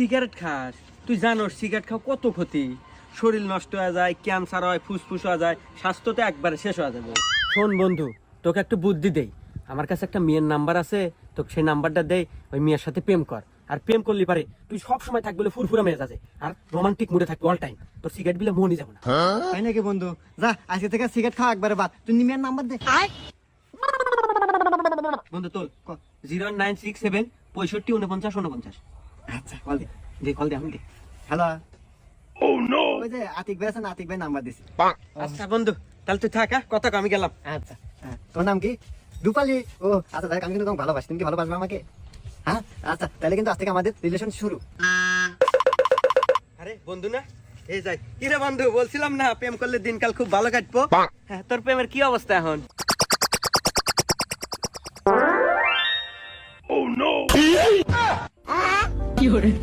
Cigarette খাস, তুই জানোস সিগারেট খাওয়া কত ক্ষতি। শরীর নষ্ট হয়ে যায়, ক্যান্সার হয়, ফুসফুস হয়ে যায়, স্বাস্থ্য তো একবারে শেষ হয়ে যাবে। শোন বন্ধু, তোকে একটু বুদ্ধি দেই। আমার কাছে একটা মেয়ের নাম্বার আছে, তোকে সেই নাম্বারটা দেই, ওই মেয়ের সাথে প্রেম কর। আর প্রেম করলি পারে তুই সব সময় থাকবি বলে ফুরফুরা মেয়ে আছে, আর রোমান্টিক মুডে থাকবি অল টাইম। তোর সিগারেট বিলে মনই যাবে না। তাই নাকি বন্ধু? যা আজকে থেকে সিগারেট খাওয়া একবারে বাদ। তুই নিমিয়ার নাম্বার দে। বন্ধু তোল 0967 65 49 49। আচ্ছা কল দে। যে কল দে, আমি দে। হ্যালো। ওই যে আতিক ভাই আছে না, আতিক ভাই নাম্বার দিছি। আচ্ছা বন্ধু, তাহলে তুই থাক, কথা কম, আমি গেলাম। আচ্ছা হ্যাঁ, তোর নাম কি? রূপালী। ও আচ্ছা দেখ, আমি কিন্তু তোমাকে ভালোবাসি। তুমি কি ভালোবাসবে আমাকে? হ্যাঁ আচ্ছা, তাহলে কিন্তু আজ থেকে আমাদের রিলেশন শুরু। আরে বন্ধু না, এই যাই। কি রে বন্ধু, বলছিলাম না প্রেম করলে দিনকাল খুব ভালো কাটবো। হ্যাঁ, তোর প্রেমের কি অবস্থা এখন?